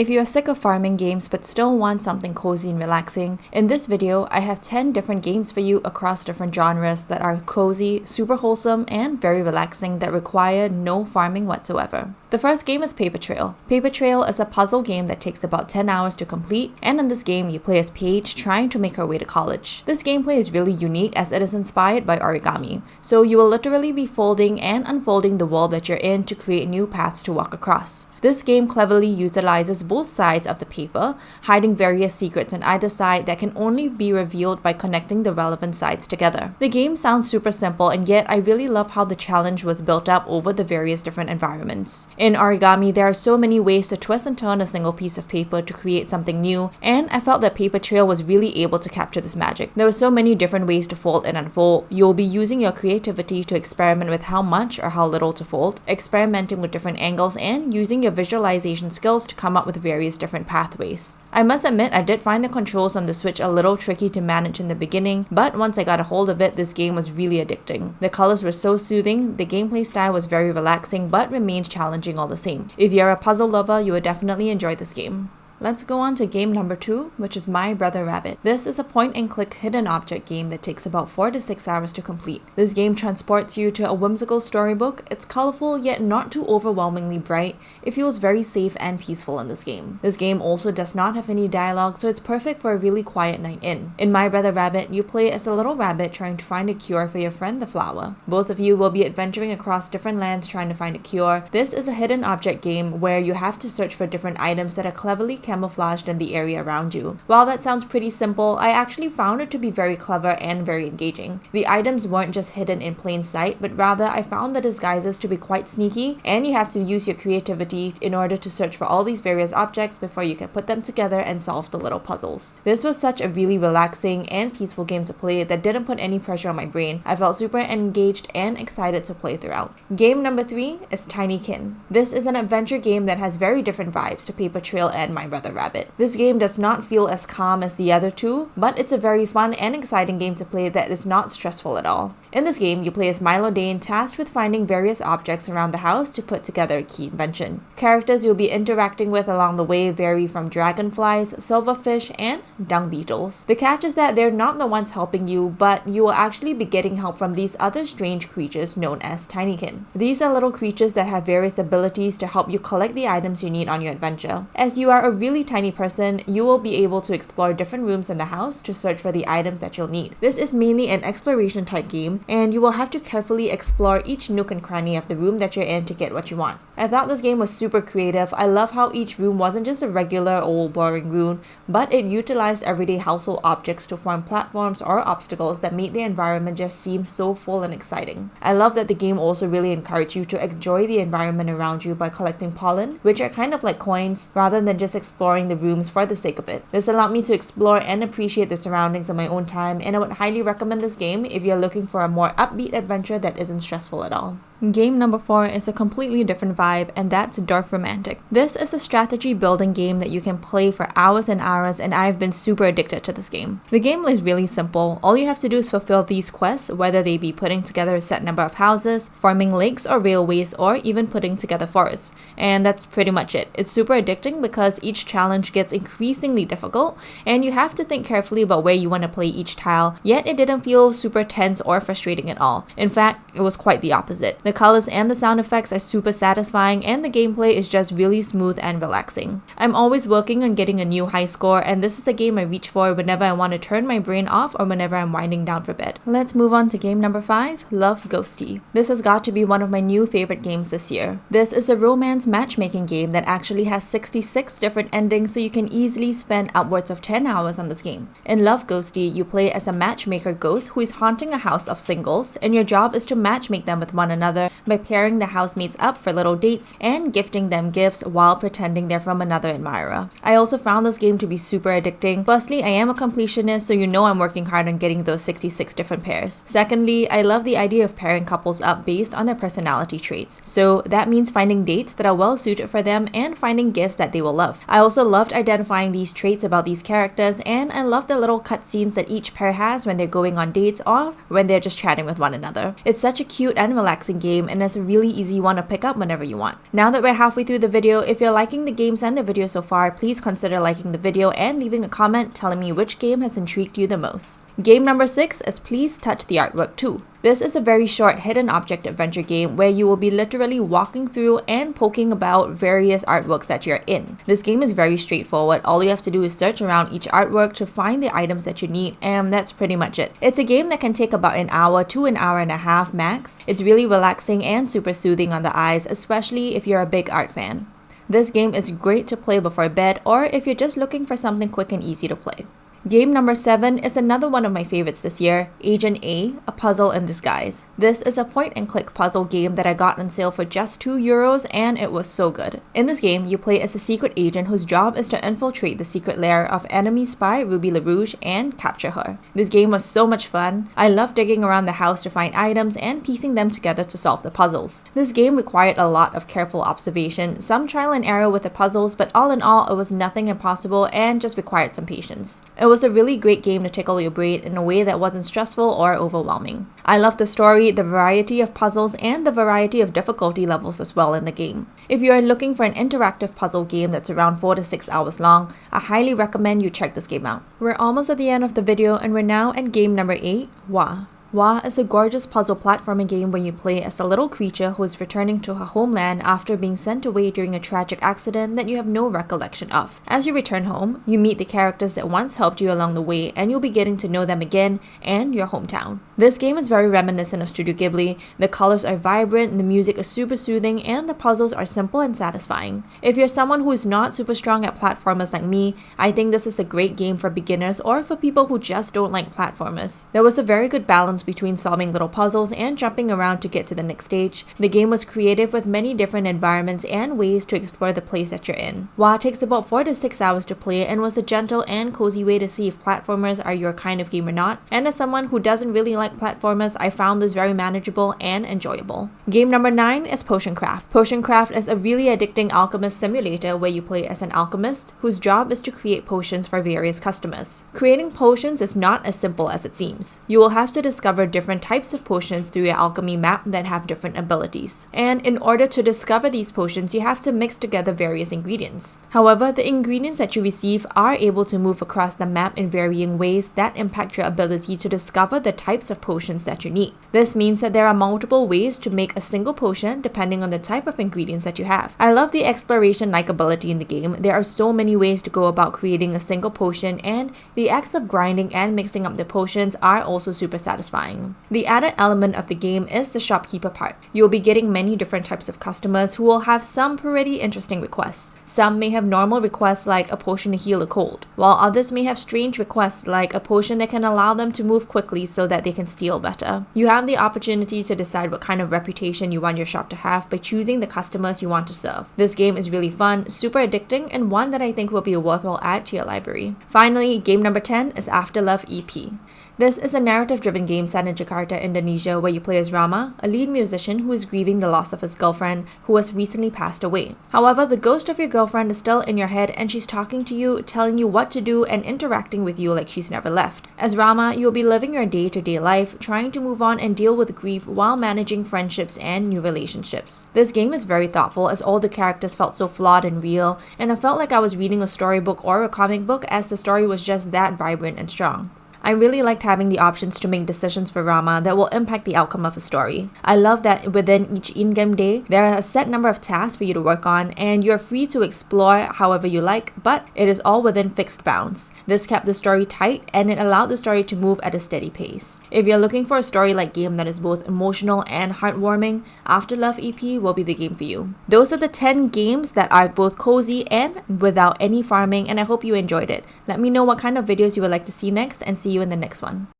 If you are sick of farming games but still want something cozy and relaxing, in this video, I have 10 different games for you across different genres that are cozy, super wholesome, and very relaxing that require no farming whatsoever. The first game is Paper Trail. Paper Trail is a puzzle game that takes about 10 hours to complete, and in this game, you play as Paige trying to make her way to college. This gameplay is really unique as it is inspired by origami, so you will literally be folding and unfolding the world that you're in to create new paths to walk across. This game cleverly utilizes both sides of the paper, hiding various secrets on either side that can only be revealed by connecting the relevant sides together. The game sounds super simple, and yet I really love how the challenge was built up over the various different environments. In origami, there are so many ways to twist and turn a single piece of paper to create something new, and I felt that Paper Trail was really able to capture this magic. There were so many different ways to fold and unfold. You'll be using your creativity to experiment with how much or how little to fold, experimenting with different angles, and using your visualization skills to come up with various different pathways. I must admit, I did find the controls on the Switch a little tricky to manage in the beginning, but once I got a hold of it, this game was really addicting. The colors were so soothing, the gameplay style was very relaxing, but remained challenging all the same. If you're a puzzle lover, you would definitely enjoy this game. Let's go on to game number 2, which is My Brother Rabbit. This is a point-and-click hidden object game that takes about 4 to 6 hours to complete. This game transports you to a whimsical storybook. It's colorful yet not too overwhelmingly bright. It feels very safe and peaceful in this game. This game also does not have any dialogue, so it's perfect for a really quiet night in. In My Brother Rabbit, you play as a little rabbit trying to find a cure for your friend the flower. Both of you will be adventuring across different lands trying to find a cure. This is a hidden object game where you have to search for different items that are cleverly camouflaged in the area around you. While that sounds pretty simple, I actually found it to be very clever and very engaging. The items weren't just hidden in plain sight, but rather I found the disguises to be quite sneaky, and you have to use your creativity in order to search for all these various objects before you can put them together and solve the little puzzles. This was such a really relaxing and peaceful game to play that didn't put any pressure on my brain. I felt super engaged and excited to play throughout. Game number 3 is Tinykin. This is an adventure game that has very different vibes to Paper Trail and My Brother Rabbit. This game does not feel as calm as the other two, but it's a very fun and exciting game to play that is not stressful at all. In this game, you play as Milo Dane, tasked with finding various objects around the house to put together a key invention. Characters you'll be interacting with along the way vary from dragonflies, silverfish, and dung beetles. The catch is that they're not the ones helping you, but you will actually be getting help from these other strange creatures known as Tinykin. These are little creatures that have various abilities to help you collect the items you need on your adventure. As you are a really tiny person, you will be able to explore different rooms in the house to search for the items that you'll need. This is mainly an exploration type game, and you will have to carefully explore each nook and cranny of the room that you're in to get what you want. I thought this game was super creative. I love how each room wasn't just a regular old boring room, but it utilized everyday household objects to form platforms or obstacles that made the environment just seem so full and exciting. I love that the game also really encouraged you to enjoy the environment around you by collecting pollen, which are kind of like coins, rather than just exploring the rooms for the sake of it. This allowed me to explore and appreciate the surroundings on my own time, and I would highly recommend this game if you're looking for a more upbeat adventure that isn't stressful at all. Game number 4 is a completely different vibe, and that's Dorfromantik. This is a strategy building game that you can play for hours and hours, and I've been super addicted to this game. The game is really simple. All you have to do is fulfill these quests, whether they be putting together a set number of houses, forming lakes or railways, or even putting together forests. And that's pretty much it. It's super addicting because each challenge gets increasingly difficult, and you have to think carefully about where you want to play each tile, yet it didn't feel super tense or frustrating at all. In fact, it was quite the opposite. The colors and the sound effects are super satisfying, and the gameplay is just really smooth and relaxing. I'm always working on getting a new high score, and this is a game I reach for whenever I want to turn my brain off or whenever I'm winding down for bed. Let's move on to game number 5, Love Ghosty. This has got to be one of my new favorite games this year. This is a romance matchmaking game that actually has 66 different endings, so you can easily spend upwards of 10 hours on this game. In Love Ghosty, you play as a matchmaker ghost who is haunting a house of singles, and your job is to matchmake them with one another by pairing the housemates up for little dates and gifting them gifts while pretending they're from another admirer. I also found this game to be super addicting. Firstly, I am a completionist, so you know I'm working hard on getting those 66 different pairs. Secondly, I love the idea of pairing couples up based on their personality traits. So that means finding dates that are well suited for them and finding gifts that they will love. I also loved identifying these traits about these characters, and I love the little cutscenes that each pair has when they're going on dates or when they're just chatting with one another. It's such a cute and relaxing game game, and it's a really easy one to pick up whenever you want. Now that we're halfway through the video, if you're liking the games and the video so far, please consider liking the video and leaving a comment telling me which game has intrigued you the most. Game number 6 is Please Touch the Artwork Too. This is a very short hidden object adventure game where you will be literally walking through and poking about various artworks that you're in. This game is very straightforward. All you have to do is search around each artwork to find the items that you need, and that's pretty much it. It's a game that can take about an hour to an hour and a half max. It's really relaxing and super soothing on the eyes, especially if you're a big art fan. This game is great to play before bed or if you're just looking for something quick and easy to play. Game number 7 is another one of my favorites this year, Agent A, A Puzzle in Disguise. This is a point-and-click puzzle game that I got on sale for just €2 and it was so good. In this game, you play as a secret agent whose job is to infiltrate the secret lair of enemy spy Ruby LaRouge and capture her. This game was so much fun. I loved digging around the house to find items and piecing them together to solve the puzzles. This game required a lot of careful observation, some trial and error with the puzzles, but all in all, it was nothing impossible and just required some patience. It was a really great game to tickle your brain in a way that wasn't stressful or overwhelming. I love the story, the variety of puzzles, and the variety of difficulty levels as well in the game. If you are looking for an interactive puzzle game that's around 4 to 6 hours long, I highly recommend you check this game out. We're almost at the end of the video and we're now at game number 8, Wa. Wa is a gorgeous puzzle platforming game where you play as a little creature who is returning to her homeland after being sent away during a tragic accident that you have no recollection of. As you return home, you meet the characters that once helped you along the way and you'll be getting to know them again and your hometown. This game is very reminiscent of Studio Ghibli. The colors are vibrant, the music is super soothing, and the puzzles are simple and satisfying. If you're someone who is not super strong at platformers like me, I think this is a great game for beginners or for people who just don't like platformers. There was a very good balance between solving little puzzles and jumping around to get to the next stage. The game was creative with many different environments and ways to explore the place that you're in. Wa takes about 4 to 6 hours to play and was a gentle and cozy way to see if platformers are your kind of game or not. And as someone who doesn't really like platformers, I found this very manageable and enjoyable. Game number 9 is Potion Craft. Potion Craft is a really addicting alchemist simulator where you play as an alchemist whose job is to create potions for various customers. Creating potions is not as simple as it seems. You will have to discover different types of potions through your alchemy map that have different abilities. And in order to discover these potions, you have to mix together various ingredients. However, the ingredients that you receive are able to move across the map in varying ways that impact your ability to discover the types of potions that you need. This means that there are multiple ways to make a single potion depending on the type of ingredients that you have. I love the exploration-like ability in the game. There are so many ways to go about creating a single potion, and the acts of grinding and mixing up the potions are also super satisfying. The added element of the game is the shopkeeper part. You'll be getting many different types of customers who will have some pretty interesting requests. Some may have normal requests like a potion to heal a cold, while others may have strange requests like a potion that can allow them to move quickly so that they can steal better. You have the opportunity to decide what kind of reputation you want your shop to have by choosing the customers you want to serve. This game is really fun, super addicting, and one that I think will be a worthwhile add to your library. Finally, game number 10 is Afterlove EP. This is a narrative-driven game set in Jakarta, Indonesia, where you play as Rama, a lead musician who is grieving the loss of his girlfriend who has recently passed away. However, the ghost of your girlfriend is still in your head and she's talking to you, telling you what to do, and interacting with you like she's never left. As Rama, you'll be living your day-to-day life, trying to move on and deal with grief while managing friendships and new relationships. This game is very thoughtful as all the characters felt so flawed and real, and I felt like I was reading a storybook or a comic book as the story was just that vibrant and strong. I really liked having the options to make decisions for Rama that will impact the outcome of a story. I love that within each in-game day, there are a set number of tasks for you to work on, and you're free to explore however you like, but it is all within fixed bounds. This kept the story tight, and it allowed the story to move at a steady pace. If you're looking for a story-like game that is both emotional and heartwarming, Afterlove EP will be the game for you. Those are the 10 games that are both cozy and without any farming, and I hope you enjoyed it. Let me know what kind of videos you would like to see next, and see you in the next one.